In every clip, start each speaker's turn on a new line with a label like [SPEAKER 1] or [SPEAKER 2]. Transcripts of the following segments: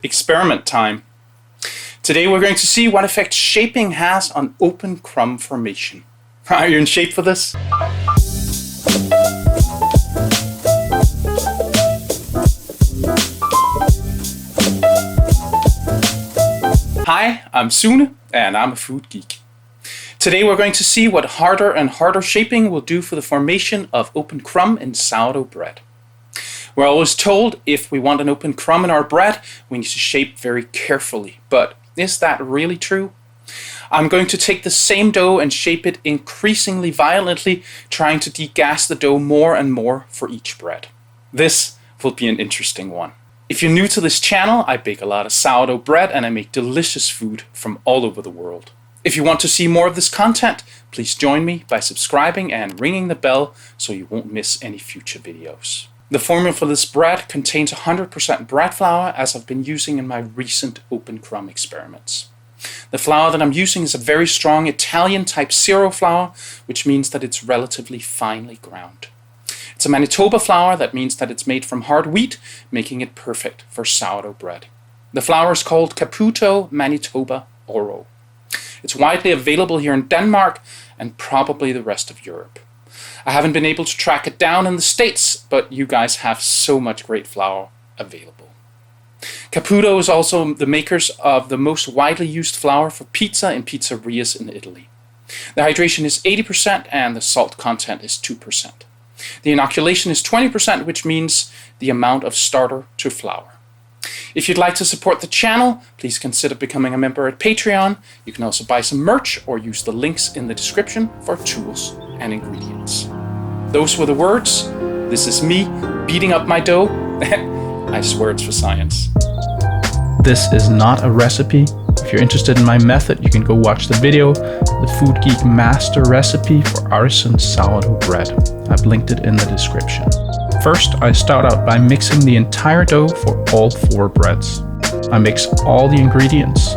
[SPEAKER 1] Experiment time. Today we're going to see what effect shaping has on open crumb formation. Are you in shape for this? Hi, I'm Sune and I'm a food geek. Today we're going to see what harder and harder shaping will do for the formation of open crumb in sourdough bread. We're always told if we want an open crumb in our bread, we need to shape very carefully. But is that really true? I'm going to take the same dough and shape it increasingly violently, trying to degas the dough more and more for each bread. This will be an interesting one. If you're new to this channel, I bake a lot of sourdough bread and I make delicious food from all over the world. If you want to see more of this content, please join me by subscribing and ringing the bell so you won't miss any future videos. The formula for this bread contains 100% bread flour, as I've been using in my recent open crumb experiments. The flour that I'm using is a very strong Italian type 0 flour, which means that it's relatively finely ground. It's a Manitoba flour, that means that it's made from hard wheat, making it perfect for sourdough bread. The flour is called Caputo Manitoba Oro. It's widely available here in Denmark and probably the rest of Europe. I haven't been able to track it down in the States, but you guys have so much great flour available. Caputo is also the makers of the most widely used flour for pizza in pizzerias in Italy. The hydration is 80% and the salt content is 2%. The inoculation is 20%, which means the amount of starter to flour. If you'd like to support the channel, please consider becoming a member at Patreon. You can also buy some merch or use the links in the description for tools and ingredients. Those were the words. This is me beating up my dough. I swear it's for science. This is not a recipe. If you're interested in my method, you can go watch the video, the Foodgeek Master Recipe for Artisan Sourdough Bread. I've linked it in the description. First, I start out by mixing the entire dough for all 4 breads. I mix all the ingredients.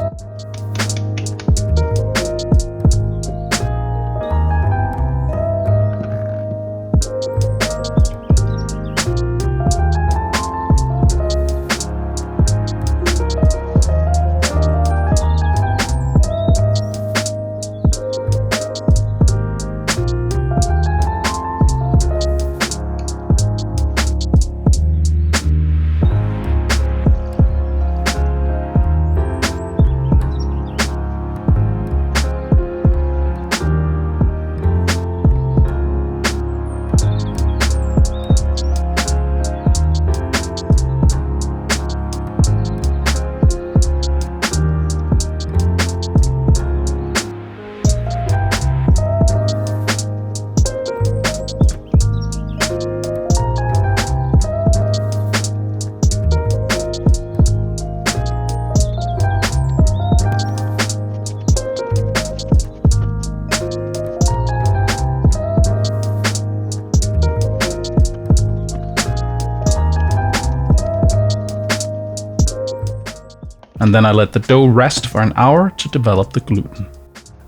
[SPEAKER 1] And then I let the dough rest for an hour to develop the gluten.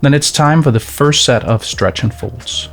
[SPEAKER 1] Then it's time for the first set of stretch and folds.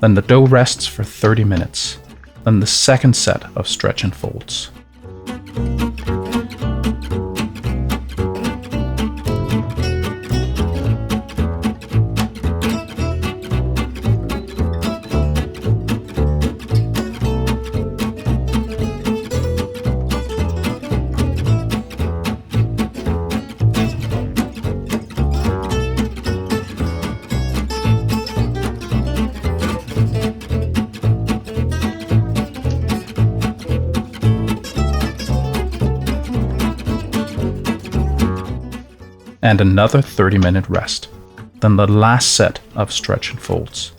[SPEAKER 1] Then the dough rests for 30 minutes. Then the second set of stretch and folds. And another 30-minute rest. Then the last set of stretch and folds.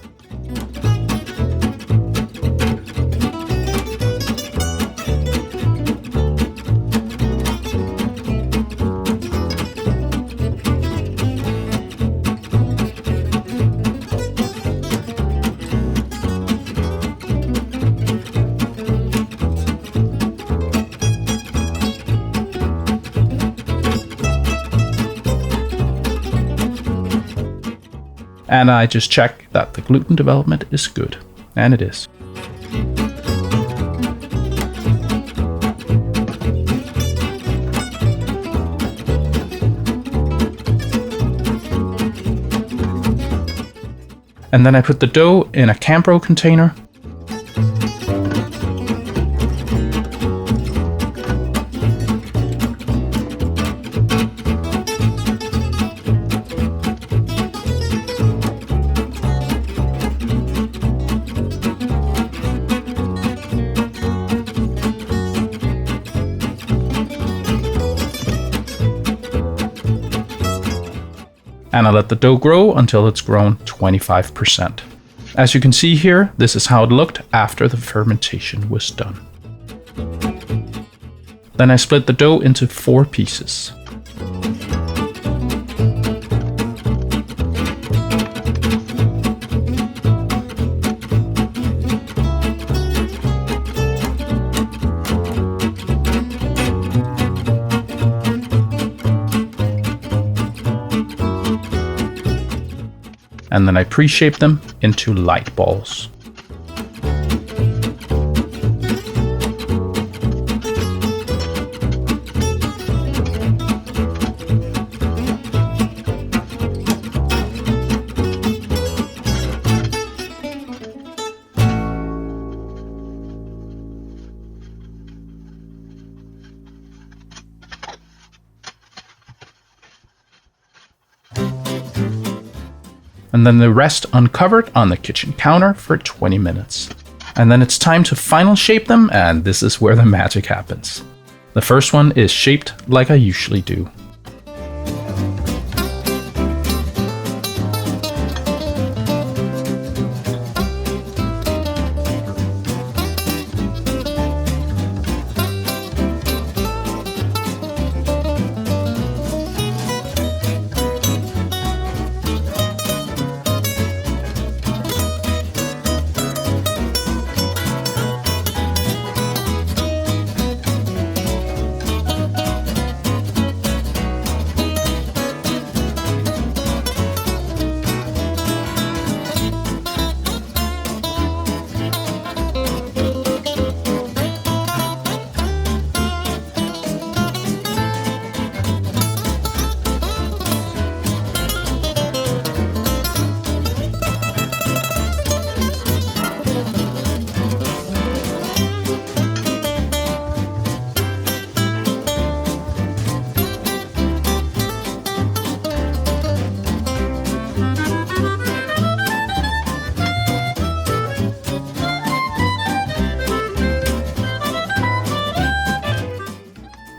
[SPEAKER 1] and I just check that the gluten development is good, and it is. And then I put the dough in a Cambro container. And I let the dough grow until it's grown 25%. As you can see here, this is how it looked after the fermentation was done. Then I split the dough into 4 pieces. And then I pre-shape them into light balls. And then the rest uncovered on the kitchen counter for 20 minutes. And then it's time to final shape them, and this is where the magic happens. The first one is shaped like I usually do.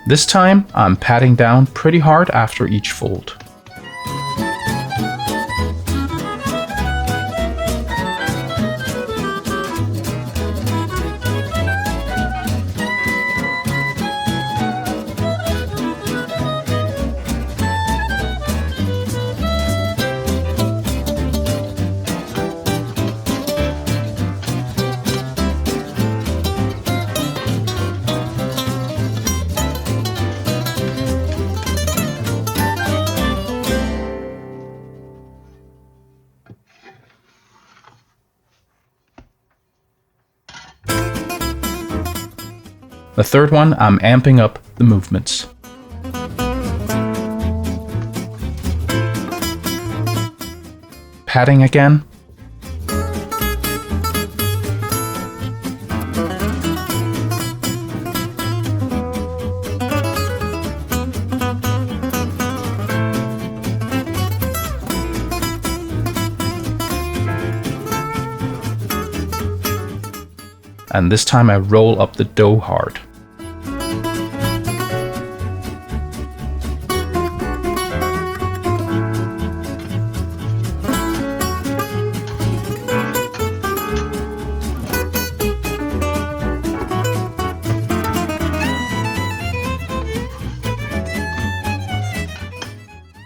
[SPEAKER 1] This time, I'm patting down pretty hard after each fold. The third one, I'm amping up the movements. Patting again. And this time I roll up the dough hard.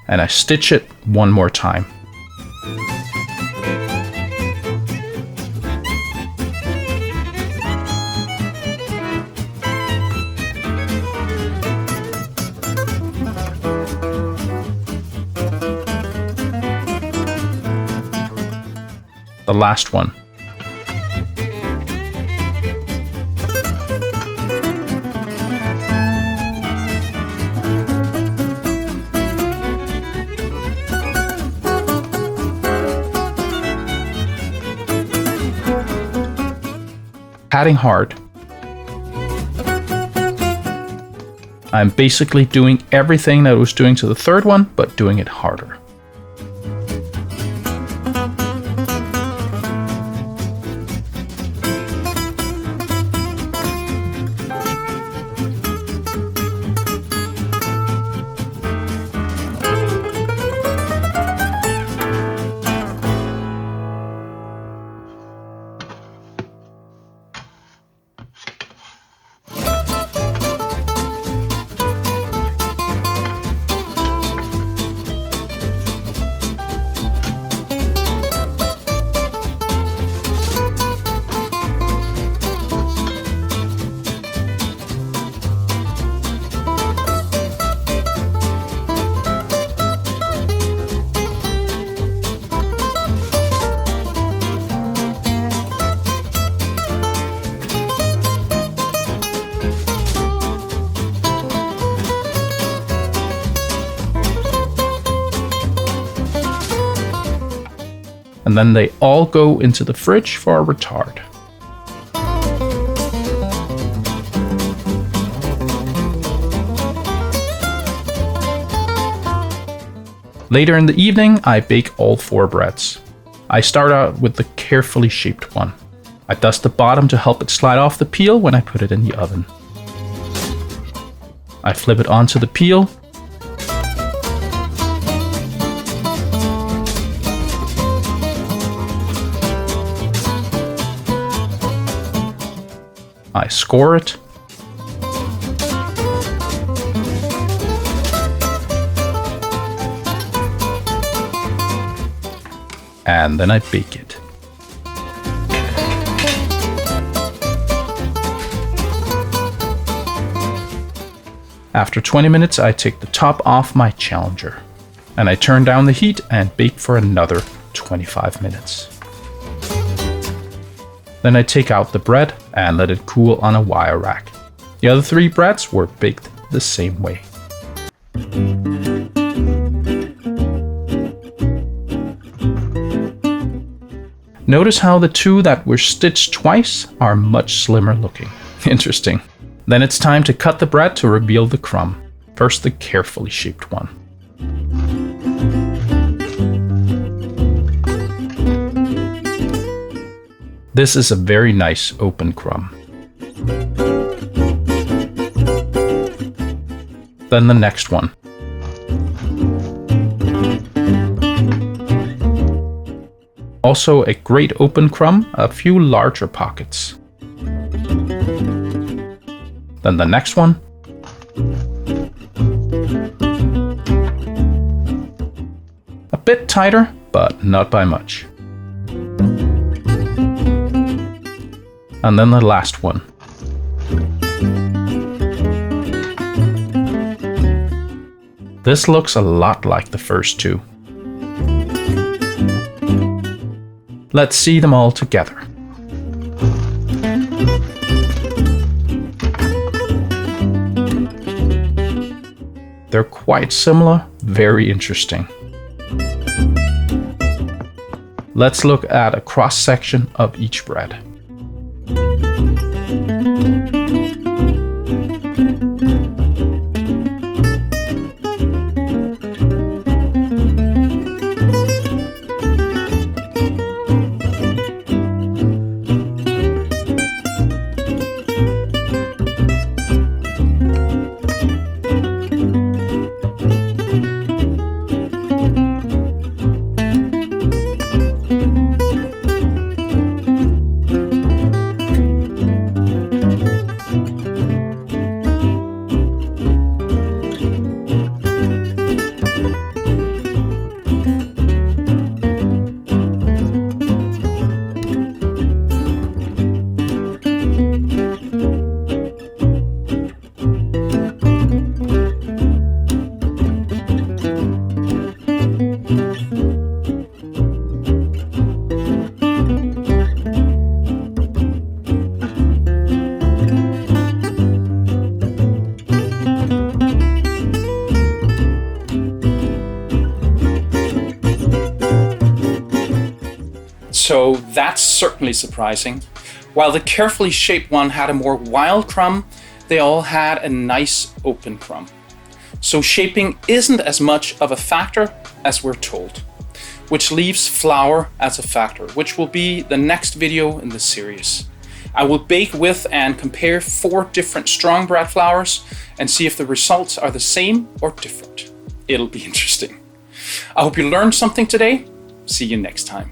[SPEAKER 1] And I stitch it one more time. the last one. Patting hard. I'm basically doing everything that I was doing to the third one, but doing it harder. And then they all go into the fridge for a retard. Later in the evening, I bake all 4 breads. I start out with the carefully shaped one. I dust the bottom to help it slide off the peel when I put it in the oven. I flip it onto the peel. I score it. And then I bake it. After 20 minutes, I take the top off my Challenger, and I turn down the heat and bake for another 25 minutes. Then I take out the bread and let it cool on a wire rack. The other 3 breads were baked the same way. Notice how the 2 that were stitched twice are much slimmer looking. Interesting. Then it's time to cut the bread to reveal the crumb. First, the carefully shaped one. This is a very nice open crumb. Then the next one. Also a great open crumb, a few larger pockets. Then the next one. A bit tighter, but not by much. And then the last one. This looks a lot like the first 2. Let's see them all together. They're quite similar, very interesting. Let's look at a cross section of each bread. So that's certainly surprising. While the carefully shaped one had a more wild crumb, they all had a nice open crumb. So shaping isn't as much of a factor as we're told, which leaves flour as a factor, which will be the next video in the series. I will bake with and compare 4 different strong bread flours and see if the results are the same or different. It'll be interesting. I hope you learned something today. See you next time.